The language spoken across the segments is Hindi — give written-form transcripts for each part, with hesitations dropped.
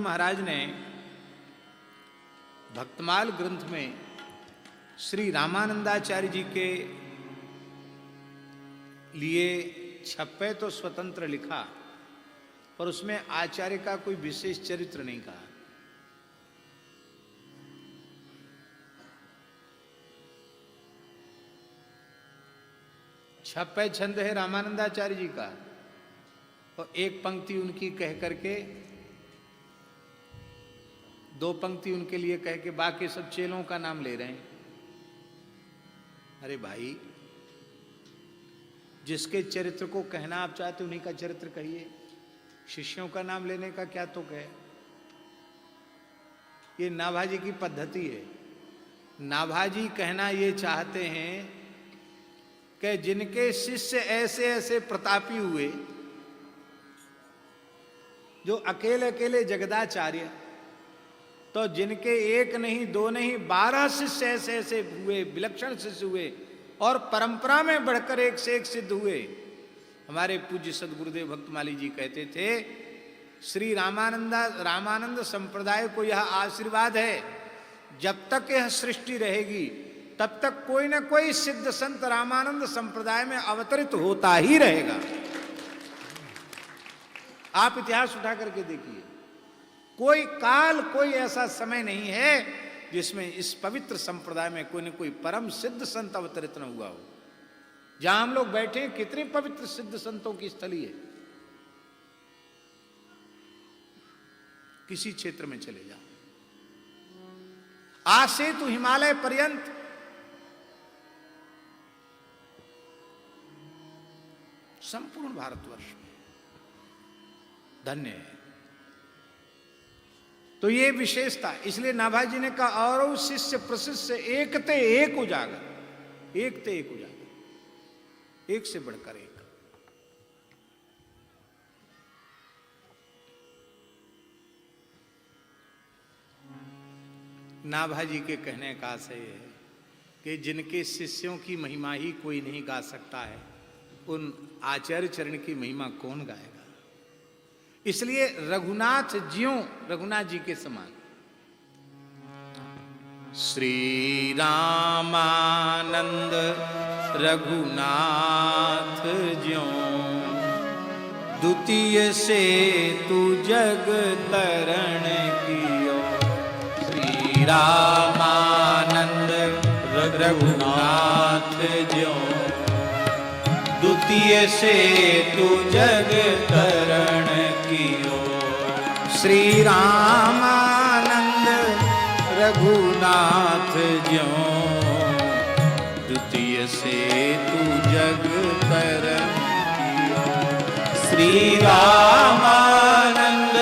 महाराज ने भक्तमाल ग्रंथ में श्री रामानंदाचार्य जी के लिए 56 तो स्वतंत्र लिखा, पर उसमें आचार्य का कोई विशेष चरित्र नहीं कहा। छप्पे छंद है रामानंदाचार्य जी का, और एक पंक्ति उनकी कह करके, दो पंक्ति उनके लिए कह के बाकी सब चेलों का नाम ले रहे हैं। अरे भाई, जिसके चरित्र को कहना आप चाहते उन्हीं का चरित्र कहिए, शिष्यों का नाम लेने का क्या तुक है? ये नाभाजी की पद्धति है। नाभाजी कहना ये चाहते हैं कि जिनके शिष्य ऐसे ऐसे प्रतापी हुए, जो अकेले अकेले जगदाचार्य, तो जिनके एक नहीं दो नहीं 12 शिष्य ऐसे ऐसे हुए, विलक्षण शिष्य हुए, और परंपरा में बढ़कर एक से एक सिद्ध हुए। हमारे पूज्य सदगुरुदेव भक्तमाली जी कहते थे, श्री रामानंद संप्रदाय को यह आशीर्वाद है, जब तक यह सृष्टि रहेगी तब तक कोई न कोई सिद्ध संत रामानंद संप्रदाय में अवतरित होता ही रहेगा। आप इतिहास उठा करके देखिए, कोई काल, कोई ऐसा समय नहीं है जिसमें इस पवित्र संप्रदाय में कोई न कोई परम सिद्ध संत अवतरित न हुआ हो। जहां हम लोग बैठे हैं, कितने पवित्र सिद्ध संतों की स्थली है। किसी क्षेत्र में चले जाओ, आज से तो हिमालय पर्यंत संपूर्ण भारतवर्ष में धन्य है। तो ये विशेषता, इसलिए नाभाजी ने कहा, और शिष्य प्रशिष्य एक ते एक उजागर, एक ते एक उजागर, एक से बढ़कर एक। नाभाजी के कहने का आशय है कि जिनके शिष्यों की महिमा ही कोई नहीं गा सकता है, उन आचार्य चरण की महिमा कौन गाएगा? इसलिए रघुनाथ जी के समान श्री रामानंद रघुनाथ ज्यों, द्वितीय से तू जग तरण कियो। श्री रामानंद रघुनाथ ज्यों, द्वितीय से तू जग तरण कियो। श्री रामानंद रघुनाथ ज्यों, द्वितीय से तू जग तरण कियो। श्री रामानंद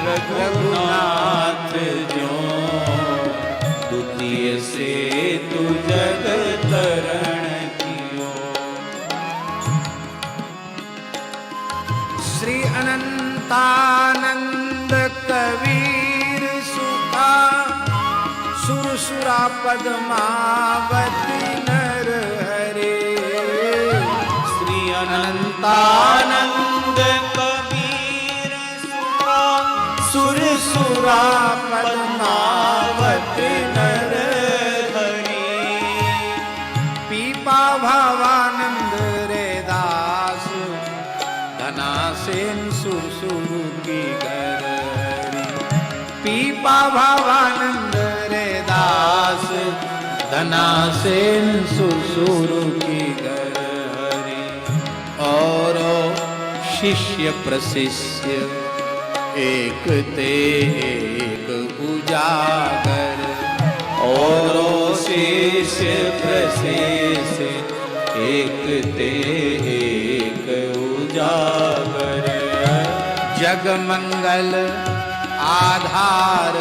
रघुनाथ ज्यों, द्वितीय से तू जग तरण। श्री अनंतानंद कबीर सुखा, सुरसुरा पद्मावती नर हरे। श्री अनंतानंद कबीर सुखा, सुरसुरा पद्मावती नर हरे। पीपा भवानंद रे दास, धनासेन सुरसुरु की घर हरि। पीपा भवानंद रे दास, धनासेन सुरसुरु की घर हरि। और शिष्य प्रशिष्य एक ते एक उजागर, और शिष्य प्रशिष्य एक ते एक उजागर। जग मंगल आधार,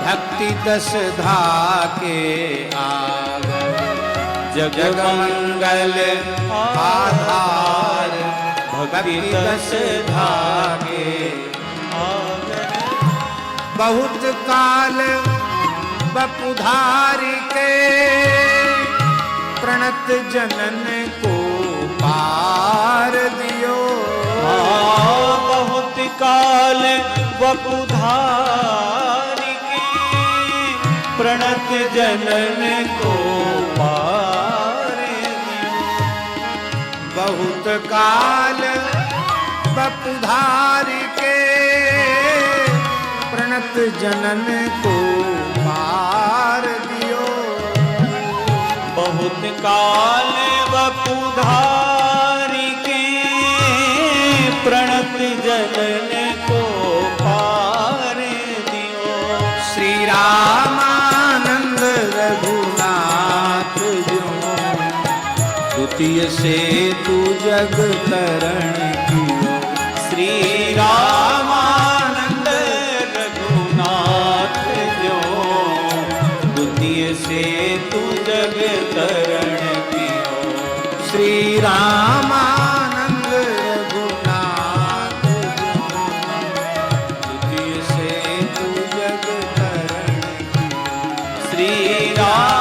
भक्ति दस धाके आगर। जग मंगल आधार, भक्ति दस धाके आगर। बहुत काल बपुधारी के, प्रणत जनन को पार दियो। बहुत काल वपुधारी प्रणत जनन को पारे दियो। बहुत काल बपुधार के प्रणत जनन को पार दियो। बहुत काल बपुधार के प्रणत जनन को पार दियो। श्री रामानंद रघुनाथ जो द्वितीय से तू जग तरण कियो। श्री रामानंद रघुनाथ जो द्वितीय से तू जग तरण कियो। श्री रामानंद रघुनाथ जो द्वितीय से तू जग तरण कियो। श्री राम